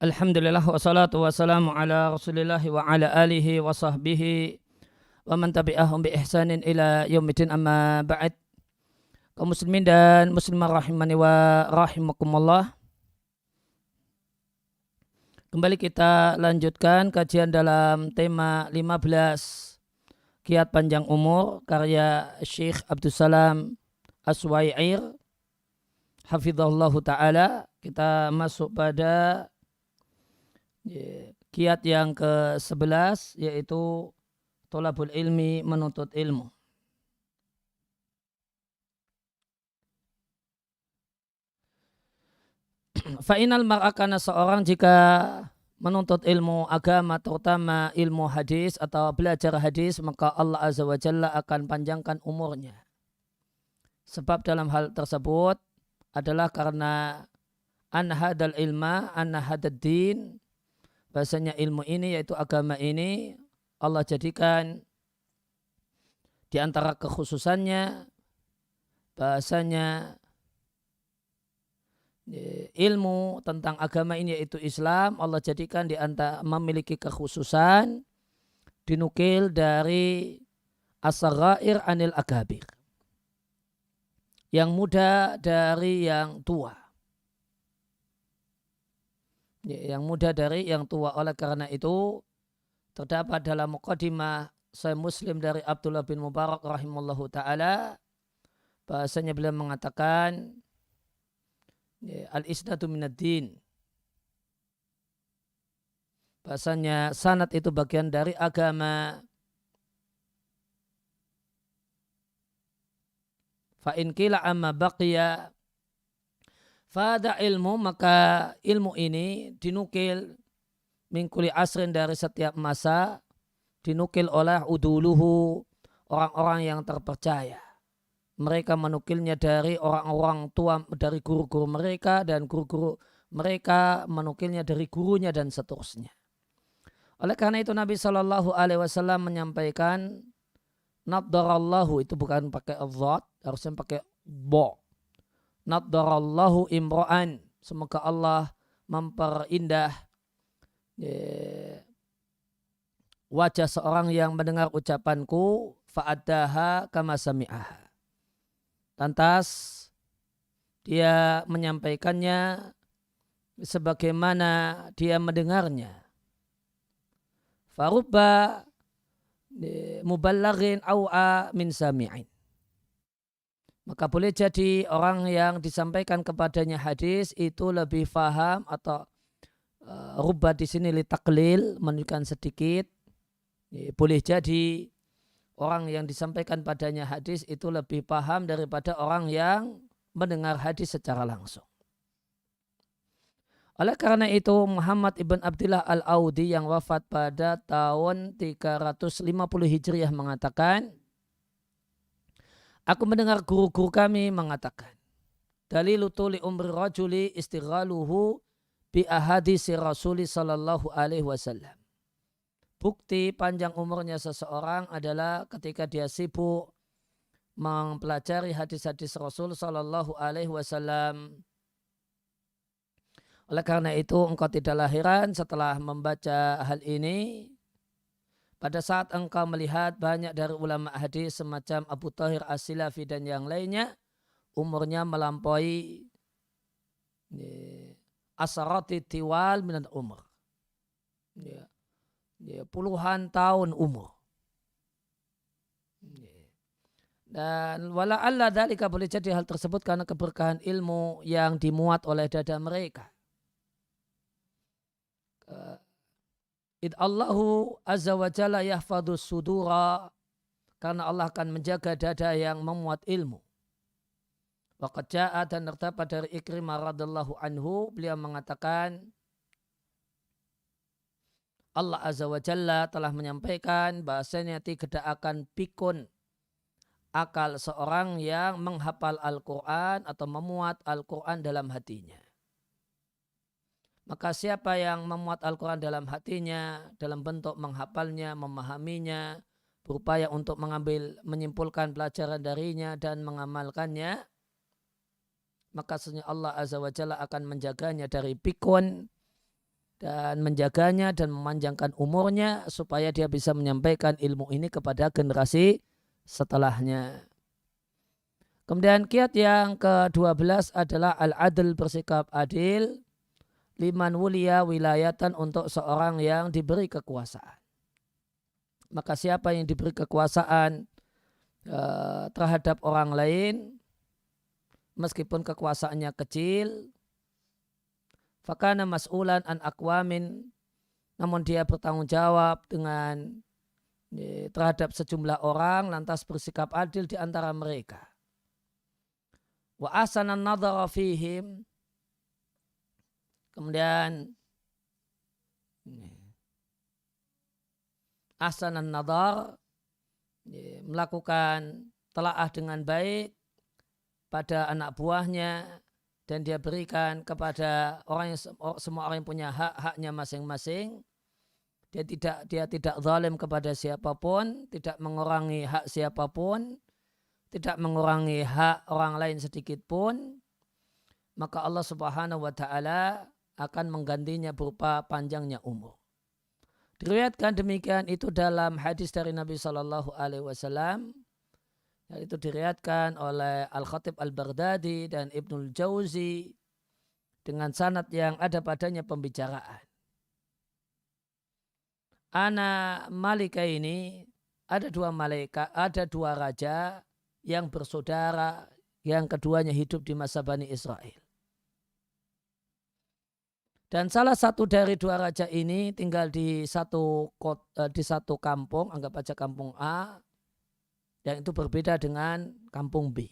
Alhamdulillah wassalatu wassalamu ala rasulillah wa ala alihi wa sahbihi wa man tabi'ahum bi ihsanin ila yaumidin amma ba'd. Kaum muslimin dan muslimah rahimani wa rahimakumullah. Kembali kita lanjutkan kajian dalam tema 15 Kiat Panjang Umur karya Syekh Abdus Salam As-Suwair hafizahullahu ta'ala. Kita masuk pada kiat yang ke-11 yaitu tolabul ilmi, menuntut ilmu. Fa'inal mar'akana seorang jika menuntut ilmu agama terutama ilmu hadis atau belajar hadis, maka Allah Azza wa Jalla akan panjangkan umurnya. Sebab dalam hal tersebut adalah karena anna hadal ilma, anna hadad din, bahasanya ilmu ini yaitu agama ini Allah jadikan di antara kekhususannya bahasanya ilmu tentang agama ini yaitu Islam Allah jadikan di antara memiliki kekhususan dinukil dari as-saghair anil akabir, yang muda dari yang tua. Yang muda dari yang tua. Oleh karena itu terdapat dalam muqaddimah Sahih Muslim dari Abdullah bin Mubarak rahimallahu ta'ala bahasanya beliau mengatakan al-isnadu minad din, bahasanya sanad itu bagian dari agama. Fa in qila amma baqiya fada ilmu, maka ilmu ini dinukil min kulli asrin, dari setiap masa, dinukil oleh uduluhu, orang-orang yang terpercaya. Mereka menukilnya dari orang-orang tua, dari guru-guru mereka, dan guru-guru mereka menukilnya dari gurunya dan seterusnya. Oleh karena itu Nabi SAW menyampaikan naddarallahu, itu bukan pakai adh, harusnya pakai bo. Naddarallahu imro'an, semoga Allah memperindah wajah seorang yang mendengar ucapanku fa'addaha kama sami'aha, lantas dia menyampaikannya sebagaimana dia mendengarnya. Farubba muballaghin aw'a min sami'in, maka boleh jadi orang yang disampaikan kepadanya hadis itu lebih faham, atau rubba di sini litaklil, menunjukkan sedikit. Boleh jadi orang yang disampaikan padanya hadis itu lebih paham daripada orang yang mendengar hadis secara langsung. Oleh karena itu Muhammad ibn Abdullah al-Audi yang wafat pada tahun 350 Hijriah mengatakan, aku mendengar guru-guru kami mengatakan, dalilu tuli umri rajuli istighaluhu bi ahadisi Rasuli sallallahu alaihi wasallam. Bukti panjang umurnya seseorang adalah ketika dia sibuk mempelajari hadis-hadis Rasul sallallahu alaihi wasallam. Oleh karena itu engkau tidak lahiran setelah membaca hal ini pada saat engkau melihat banyak dari ulama hadis semacam Abu Thahir As-Silafi dan yang lainnya umurnya melampaui asarati tiwal minat umur, puluhan tahun umur. Dan wala'alla dzalika, boleh jadi hal tersebut karena keberkahan ilmu yang dimuat oleh dada mereka. Allahu azza wa jalla yahfadus sudura, karena Allah akan menjaga dada yang memuat ilmu. Waqad ja'a, dan terdapat dari Ikrimah radhiyallahu anhu, beliau mengatakan Allah azza wa jalla telah menyampaikan bahasanya tidak akan pikun akal seorang yang menghafal Al-Quran atau memuat Al-Quran dalam hatinya. Maka siapa yang memuat Al-Quran dalam hatinya dalam bentuk menghafalnya, memahaminya, berupaya untuk menyimpulkan pelajaran darinya dan mengamalkannya, maka sesungguhnya Allah Azza wa Jalla akan menjaganya dari pikun dan menjaganya dan memanjangkan umurnya supaya dia bisa menyampaikan ilmu ini kepada generasi setelahnya. Kemudian kiat yang ke-12 adalah al-adl, bersikap adil, liman wuliya wilayatan, untuk seorang yang diberi kekuasaan. Maka siapa yang diberi kekuasaan terhadap orang lain, meskipun kekuasaannya kecil, fakana mas'ulan an aqwamin, namun dia bertanggung jawab terhadap sejumlah orang, lantas bersikap adil di antara mereka. Wa ahsanan nadhara fihim, kemudian ahsanan nadhar, melakukan telaah dengan baik pada anak buahnya, dan dia berikan kepada semua orang yang punya hak-haknya masing-masing. Dia tidak zalim kepada siapapun, tidak mengurangi hak siapapun, tidak mengurangi hak orang lain sedikit pun. Maka Allah Subhanahu wa taala akan menggantinya berupa panjangnya umur. Diriwayatkan demikian itu dalam hadis dari Nabi Shallallahu Alaihi Wasallam. Itu diriwayatkan oleh Al-Khatib Al-Baghdadi dan Ibnul Jauzi dengan sanad yang ada padanya pembicaraan. Ana Malika ini ada dua raja yang bersaudara, yang keduanya hidup di masa Bani Israel. Dan salah satu dari dua raja ini tinggal di satu kampung, anggap aja kampung A, yang itu berbeda dengan kampung B.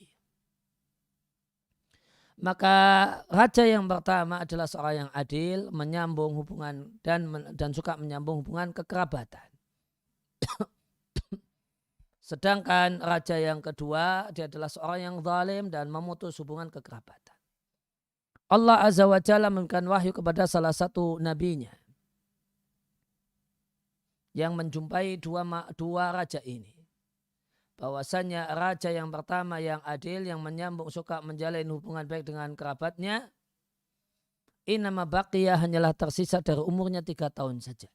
Maka raja yang pertama adalah seorang yang adil, menyambung hubungan dan suka menyambung hubungan kekerabatan. Sedangkan raja yang kedua, dia adalah seorang yang zalim dan memutus hubungan kekerabatan. Allah Azza wa Jalla memberikan wahyu kepada salah satu nabinya yang menjumpai dua raja ini. Bahwasanya raja yang pertama yang adil, yang menyambung, suka menjalin hubungan baik dengan kerabatnya, innama baqiyah, hanyalah tersisa dari umurnya 3 tahun saja.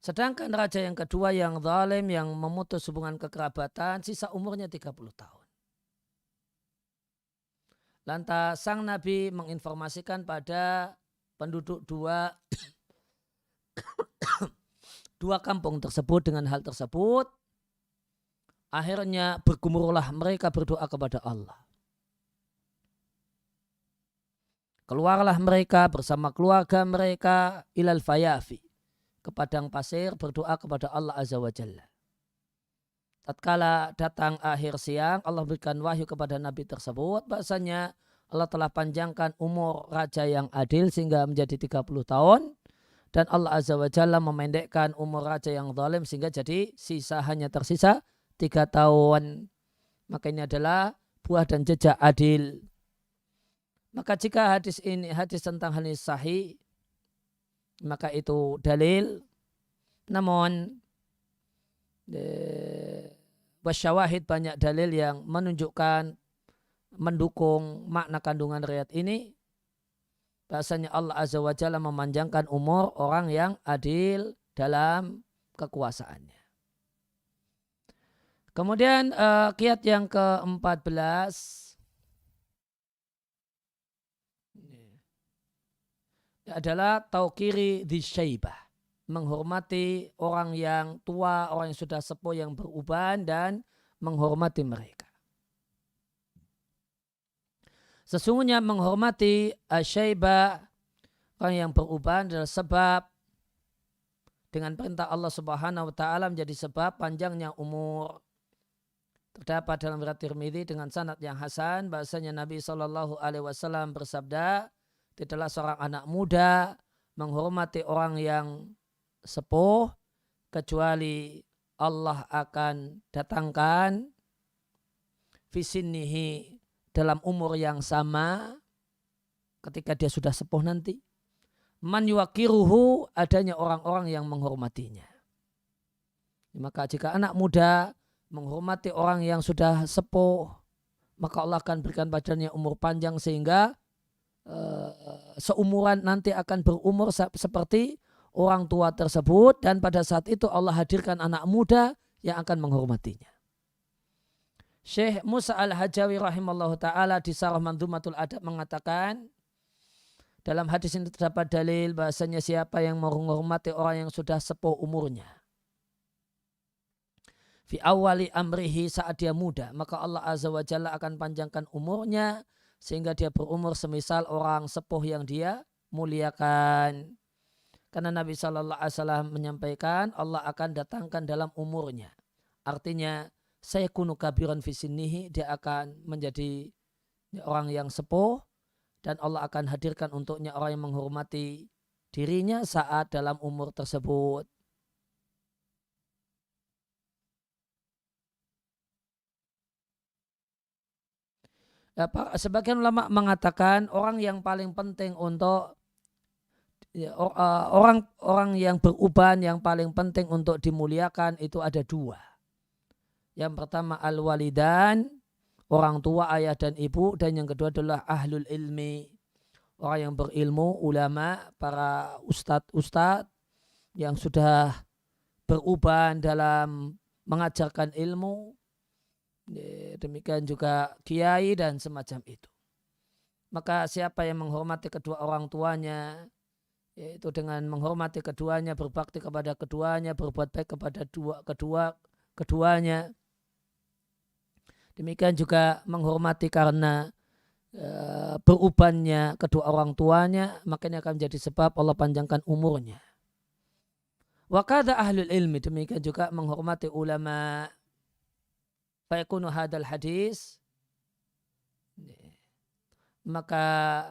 Sedangkan raja yang kedua yang zalim, yang memutus hubungan kekerabatan, sisa umurnya 30 tahun. Lantas sang Nabi menginformasikan pada penduduk dua kampung tersebut dengan hal tersebut. Akhirnya bergumurlah mereka berdoa kepada Allah. Keluarlah mereka bersama keluarga mereka ilal fayafi, ke padang pasir, berdoa kepada Allah Azza wa Jalla. Tatkala datang akhir siang, Allah berikan wahyu kepada Nabi tersebut bahasanya Allah telah panjangkan umur raja yang adil sehingga menjadi 30 tahun. Dan Allah Azza wa Jalla memendekkan umur raja yang zalim sehingga jadi hanya tersisa 3 tahun. Maka ini adalah buah dan jejak adil. Maka jika hadis tentang hal ini sahih, maka itu dalil. Namun wasyawahid, banyak dalil yang mendukung makna kandungan riwayat ini. Bahasanya Allah Azza wa Jalla memanjangkan umur orang yang adil dalam kekuasaannya. Kemudian kiat yang ke-14 adalah tauqiri dzi syaibah, menghormati orang yang tua, orang yang sudah sepuh, yang beruban, dan menghormati mereka. Sesungguhnya menghormati asyaibah, orang yang beruban, adalah sebab dengan perintah Allah Subhanahu wa taala menjadi sebab panjangnya umur. Terdapat dalam riwayat Tirmidzi dengan sanad yang hasan bahasanya Nabi Shallallahu alaihi wasallam bersabda, tidaklah seorang anak muda menghormati orang yang sepuh kecuali Allah akan datangkan fisinnihi, dalam umur yang sama ketika dia sudah sepuh nanti, man yuwakiruhu, adanya orang-orang yang menghormatinya. Maka jika anak muda menghormati orang yang sudah sepuh, maka Allah akan berikan padanya umur panjang sehingga seumuran nanti akan berumur seperti orang tua tersebut, dan pada saat itu Allah hadirkan anak muda yang akan menghormatinya. Syekh Musa Al-Hajawi rahimallahu ta'ala di Sarah Mandhumatul Adab mengatakan, dalam hadis ini terdapat dalil bahasanya siapa yang menghormati orang yang sudah sepuh umurnya fi awali amrihi, saat dia muda, maka Allah Azza wa Jalla akan panjangkan umurnya sehingga dia berumur semisal orang sepuh yang dia muliakan. Karena Nabi SAW menyampaikan Allah akan datangkan dalam umurnya. Artinya saya kunu kabiran fi sinnihi, dia akan menjadi orang yang sepuh dan Allah akan hadirkan untuknya orang yang menghormati dirinya saat dalam umur tersebut. Sebagian ulama mengatakan orang yang paling penting untuk orang yang beruban yang paling penting untuk dimuliakan itu ada dua. Yang pertama al-walidan, orang tua, ayah dan ibu, dan yang kedua adalah ahlul ilmi, orang yang berilmu, ulama, para ustadz yang sudah beruban dalam mengajarkan ilmu. Demikian juga kiai dan semacam itu. Maka siapa yang menghormati kedua orang tuanya, yaitu dengan menghormati keduanya, berbakti kepada keduanya, berbuat baik kepada keduanya. Demikian juga menghormati karena berubannya kedua orang tuanya, makanya akan menjadi sebab Allah panjangkan umurnya. Wa qadha ahlul ilmi, demikian juga menghormati ulama. Fayakunu hadal hadis, maka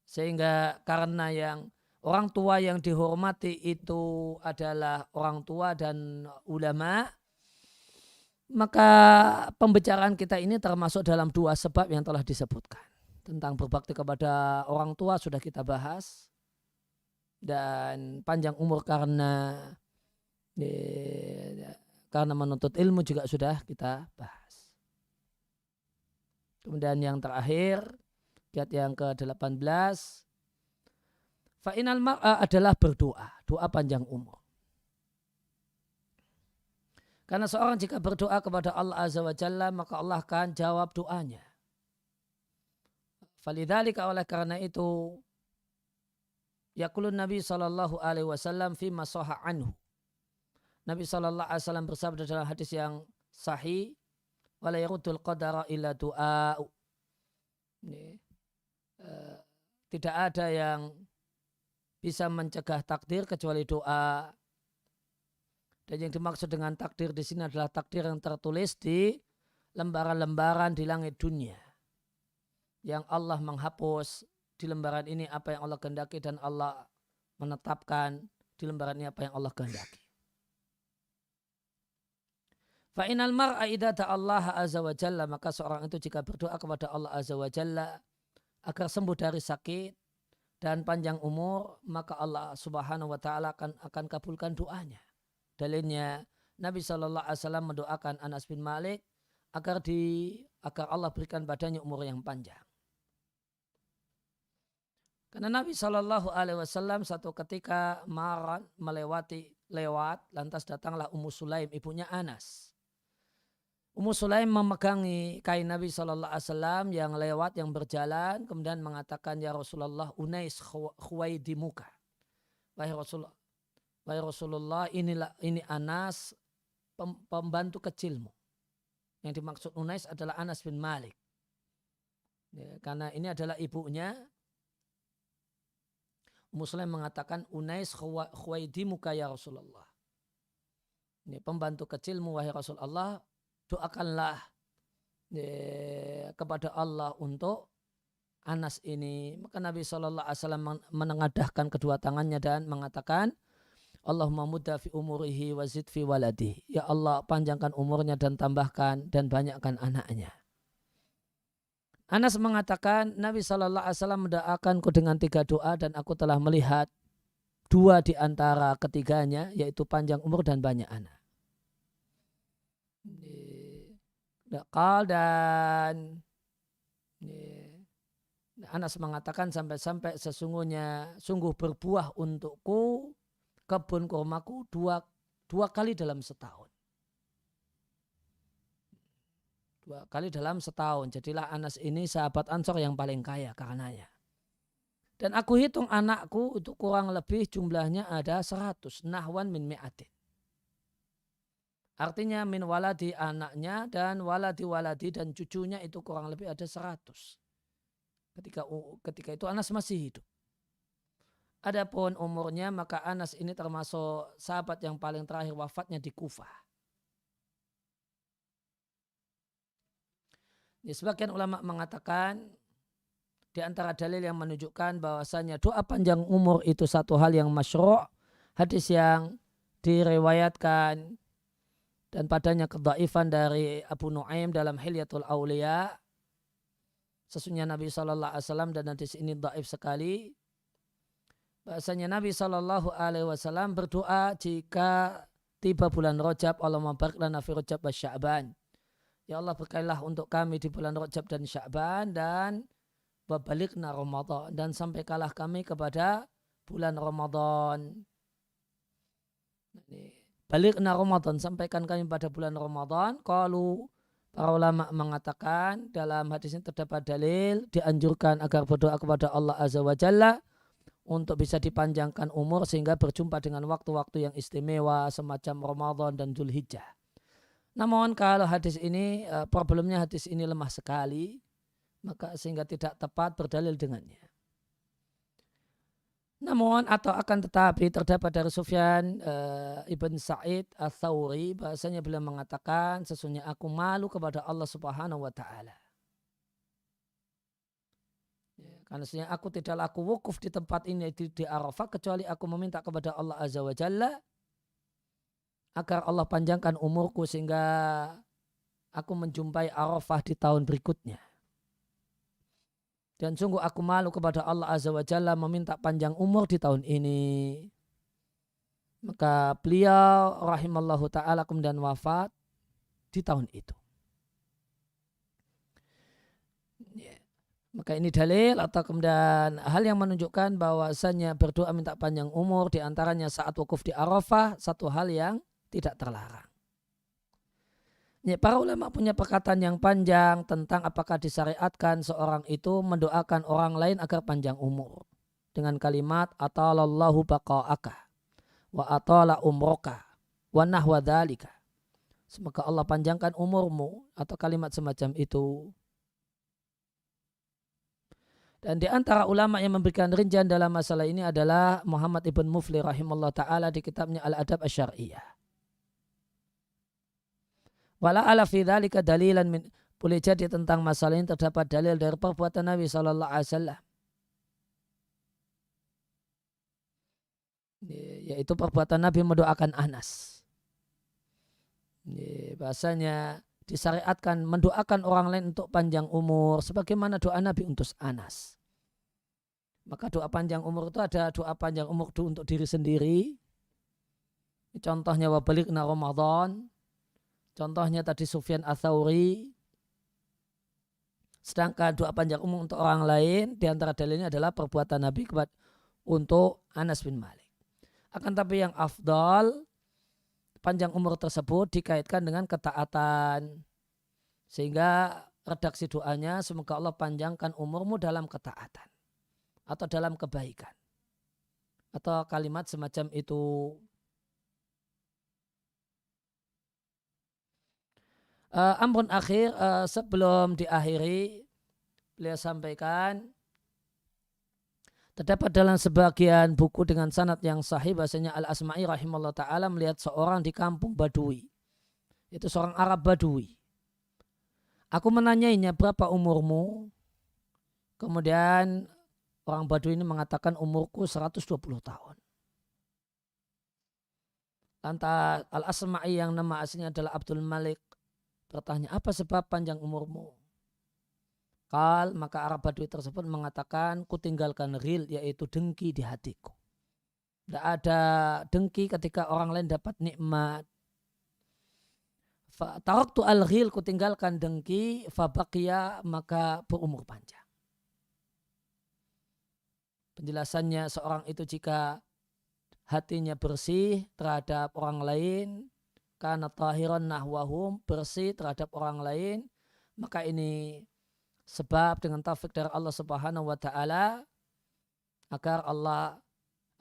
sehingga karena yang orang tua yang dihormati itu adalah orang tua dan ulama, maka pembicaraan kita ini termasuk dalam dua sebab yang telah disebutkan. Tentang berbakti kepada orang tua sudah kita bahas, dan panjang umur karena menuntut ilmu juga sudah kita bahas. Kemudian yang terakhir, ayat yang ke-18, fa'inal mar'a adalah berdoa, doa panjang umur. Karena seorang jika berdoa kepada Allah Azza wa Jalla, maka Allah akan jawab doanya. Falidzalika, oleh karena itu, yaqulun Nabi sallallahu alaihi wasallam fi ma sahha anhu. Nabi SAW bersabda dalam hadis yang sahih, wala yaruddul qadara illa du'a. Tidak ada yang bisa mencegah takdir kecuali doa. Dan yang dimaksud dengan takdir di sini adalah takdir yang tertulis di lembaran-lembaran di langit dunia, yang Allah menghapus di lembaran ini apa yang Allah kehendaki, dan Allah menetapkan di lembaran ini apa yang Allah kehendaki. Fa'inal mar'a idza ta'allaha azza wa jalla, maka seorang itu jika berdoa kepada Allah azza wa jalla agar sembuh dari sakit dan panjang umur, maka Allah subhanahu wa ta'ala akan kabulkan doanya. Dalilnya Nabi SAW mendoakan Anas bin Malik agar Allah berikan badannya umur yang panjang. Karena Nabi SAW satu ketika lewat, lantas datanglah Ummu Sulaim, ibunya Anas. Ummu Sulaim memegangi kain Nabi SAW yang lewat, yang berjalan, kemudian mengatakan, ya Rasulullah, unais khuwaidimuka. Wahai Rasulullah, ini Anas, pembantu kecilmu. Yang dimaksud unais adalah Anas bin Malik. Ya, karena ini adalah ibunya. Ummu Sulaim mengatakan, unais khuwaidimuka ya Rasulullah. Ini pembantu kecilmu, wahai Rasulullah, doakanlah kepada Allah untuk Anas ini. Maka Nabi SAW menengadahkan kedua tangannya dan mengatakan, Allahumma mudda fi umurihi wa zid fi waladihi. Ya Allah, panjangkan umurnya dan tambahkan dan banyakkan anaknya. Anas mengatakan, Nabi SAW mendoakanku dengan 3 doa, dan aku telah melihat 2 di antara ketiganya, yaitu panjang umur dan banyak anak. Qal dan Anas mengatakan sampai-sampai sungguh berbuah untukku kebun kurmaku dua kali dalam setahun. 2 kali dalam setahun. Jadilah Anas ini sahabat Ansor yang paling kaya karenanya. Dan aku hitung anakku itu kurang lebih jumlahnya ada 100. Nahwan min mi'atin. Artinya min waladi anaknya dan waladi dan cucunya itu kurang lebih ada 100. Ketika itu Anas masih hidup. Adapun umurnya maka Anas ini termasuk sahabat yang paling terakhir wafatnya di Kufah. Sebagian ulama mengatakan di antara dalil yang menunjukkan bahwasanya doa panjang umur itu satu hal yang masyru', hadis yang diriwayatkan dan padanya kedhaifan dari Abu Nuaim dalam Hilyatul Auliya. Sesungguhnya Nabi SAW dan hadis ini dhaif sekali. Bahasanya Nabi SAW berdoa jika tiba bulan Rajab, Allahumma barik lana fi Rajab wa Sya'ban. Ya Allah berkailah untuk kami di bulan Rajab dan Sya'ban dan wabalikna Ramadan dan sampaikanlah kami kepada bulan Ramadan. Balikna Ramadan, sampaikan kami pada bulan Ramadan. Qalu, para ulama mengatakan dalam hadis ini terdapat dalil dianjurkan agar berdoa kepada Allah Azza wa Jalla untuk bisa dipanjangkan umur sehingga berjumpa dengan waktu-waktu yang istimewa semacam Ramadan dan Dzulhijjah. Namun kalau hadis ini problemnya hadis ini lemah sekali, maka sehingga tidak tepat berdalil dengannya. Namun atau akan tetapi terdapat dari Sufyan ibn Sa'id al-Thawri bahasanya beliau mengatakan sesungguhnya aku malu kepada Allah Subhanahu wa Ta'ala. Karena sesungguhnya aku tidak laku wukuf di tempat ini di Arafah kecuali aku meminta kepada Allah Azza wa Jalla agar Allah panjangkan umurku sehingga aku menjumpai Arafah di tahun berikutnya. Dan sungguh aku malu kepada Allah Azza wa Jalla meminta panjang umur di tahun ini. Maka beliau rahimallahu ta'ala kemudian wafat di tahun itu. Maka ini dalil atau kemudian hal yang menunjukkan bahwasanya berdoa minta panjang umur diantaranya saat wukuf di Arafah satu hal yang tidak terlarang. Para ulama punya perkataan yang panjang tentang apakah disyariatkan seorang itu mendoakan orang lain agar panjang umur dengan kalimat atalallahu baqa'aka wa atala umroka wa nahwa dzalika. Semoga Allah panjangkan umurmu atau kalimat semacam itu. Dan di antara ulama yang memberikan rincian dalam masalah ini adalah Muhammad ibn Mufli rahimahullah ta'ala di kitabnya Al-Adab Asy-Syar'iyyah. Wala ala fi dzalika dalilan min, boleh jadi tentang masalah ini terdapat dalil dari perbuatan Nabi sallallahu alaihi wasallam, yaitu perbuatan Nabi mendoakan Anas. Bahasanya disyariatkan mendoakan orang lain untuk panjang umur sebagaimana doa Nabi untuk Anas. Maka doa panjang umur itu ada doa panjang umur untuk diri sendiri. Contohnya wabalikna Ramadan. Contohnya tadi Sufyan al-Thawri. Sedangkan doa panjang umur untuk orang lain di antara dalilnya adalah perbuatan Nabi untuk Anas bin Malik. Akan tapi yang afdal panjang umur tersebut dikaitkan dengan ketaatan. Sehingga redaksi doanya semoga Allah panjangkan umurmu dalam ketaatan atau dalam kebaikan. Atau kalimat semacam itu. Ampun akhir sebelum diakhiri beliau sampaikan terdapat dalam sebagian buku dengan sanad yang sahih bahasanya Al-Asma'i rahimahullah ta'ala melihat seorang di kampung Badui. Itu seorang Arab Badui. Aku menanyainya berapa umurmu? Kemudian orang Badui ini mengatakan umurku 120 tahun. Lantas Al-Asma'i yang nama aslinya adalah Abdul Malik bertanya, apa sebab panjang umurmu? Maka Arab Badui tersebut mengatakan, ku tinggalkan ril, yaitu dengki di hatiku. Tidak ada dengki ketika orang lain dapat nikmat. taraktu al-ghil, kutinggalkan dengki, fabaqiya, maka berumur panjang. Penjelasannya, seorang itu jika hatinya bersih terhadap orang lain, kana tahiran nahwahum, bersih terhadap orang lain, maka ini sebab dengan taufik dari Allah Subhanahu wa taala agar Allah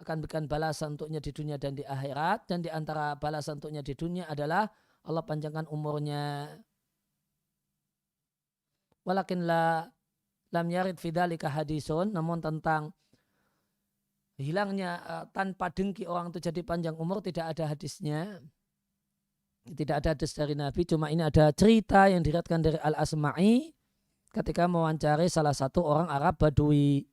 akan berikan balasan untuknya di dunia dan di akhirat, dan di antara balasan untuknya di dunia adalah Allah panjangkan umurnya. Walakin lam yarid fi dzalika hadisun, namun tentang hilangnya tanpa dengki orang itu jadi panjang umur tidak ada hadisnya. Tidak ada hadis dari Nabi, cuma ini ada cerita yang diriwayatkan dari Al-Asma'i ketika mewawancari salah satu orang Arab Badui.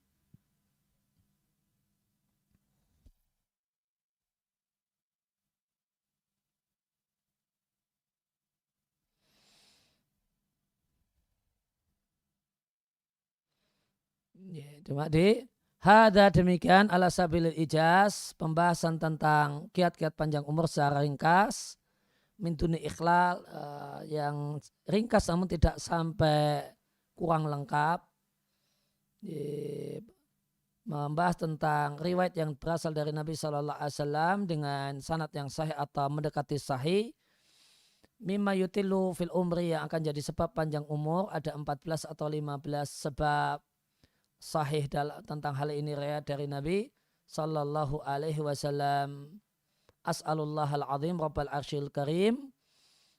Ya, cuma hadza demikian ala sabilil ijaz, pembahasan tentang kiat-kiat panjang umur secara ringkas, min duni ikhlal, yang ringkas namun tidak sampai kurang lengkap. Membahas tentang riwayat yang berasal dari Nabi Shallallahu Alaihi Wasallam dengan sanad yang sahih atau mendekati sahih. Mimma yutilu fil umri, yang akan jadi sebab panjang umur, ada 14 atau 15 sebab sahih tentang hal ini riwayat dari Nabi Sallallahu Alaihi Wasallam. As'alullah al-azim rabbal arsyil karim,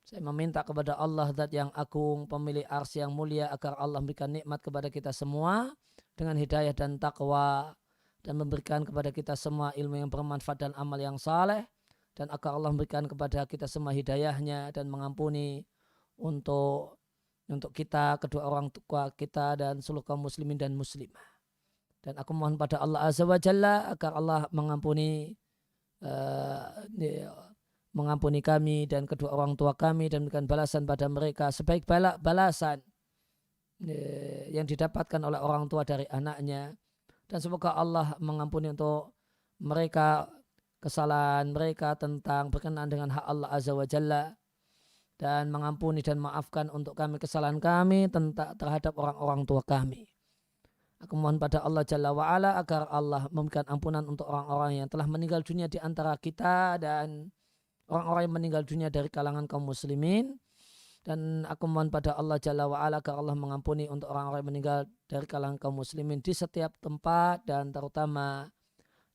saya meminta kepada Allah zat yang agung, pemilik arsy yang mulia, agar Allah memberikan nikmat kepada kita semua dengan hidayah dan takwa, dan memberikan kepada kita semua ilmu yang bermanfaat dan amal yang saleh, dan agar Allah memberikan kepada kita semua hidayahnya dan mengampuni untuk kita, kedua orang tua kita, dan seluruh kaum muslimin dan muslimah. Dan aku mohon pada Allah Azza wa Jalla agar Allah mengampuni kami dan kedua orang tua kami, dan memberikan balasan pada mereka sebaik balasan yang didapatkan oleh orang tua dari anaknya. Dan semoga Allah mengampuni untuk mereka kesalahan mereka tentang berkenaan dengan hak Allah Azza wa Jalla, dan mengampuni dan maafkan untuk kami kesalahan kami terhadap orang-orang tua kami. Aku mohon pada Allah Jalla wa'ala agar Allah memberikan ampunan untuk orang-orang yang telah meninggal dunia di antara kita, dan orang-orang yang meninggal dunia dari kalangan kaum muslimin. Dan aku mohon pada Allah Jalla wa'ala agar Allah mengampuni untuk orang-orang yang meninggal dari kalangan kaum muslimin di setiap tempat, dan terutama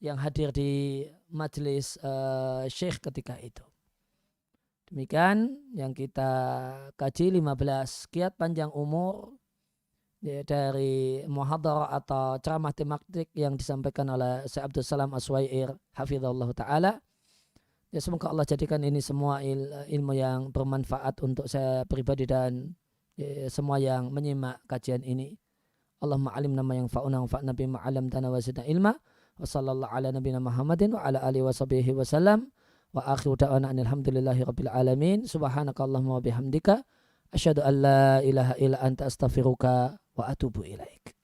yang hadir di majelis syekh ketika itu. Demikian yang kita kaji 15 kiat panjang umur dari muhadharah atau ceramah tematik yang disampaikan oleh Syekh Abdul Salam Aswair hafizallahu taala. Ya, semoga Allah jadikan ini semua ilmu yang bermanfaat untuk saya pribadi dan semua yang menyimak kajian ini. Allahumma alimna ma yanfa'una wanfa'na bima 'allamtana wa zidna ilma. Wa sallallahu ala nabiyyina Muhammadin wa ala alihi wa sahbihi wa sallam. Wa akhiru da'wana alhamdulillahi rabbil alamin. Subhanakallahumma wa bihamdika asyhadu an la ilaha illa anta astaghfiruka wa atubu ilaik.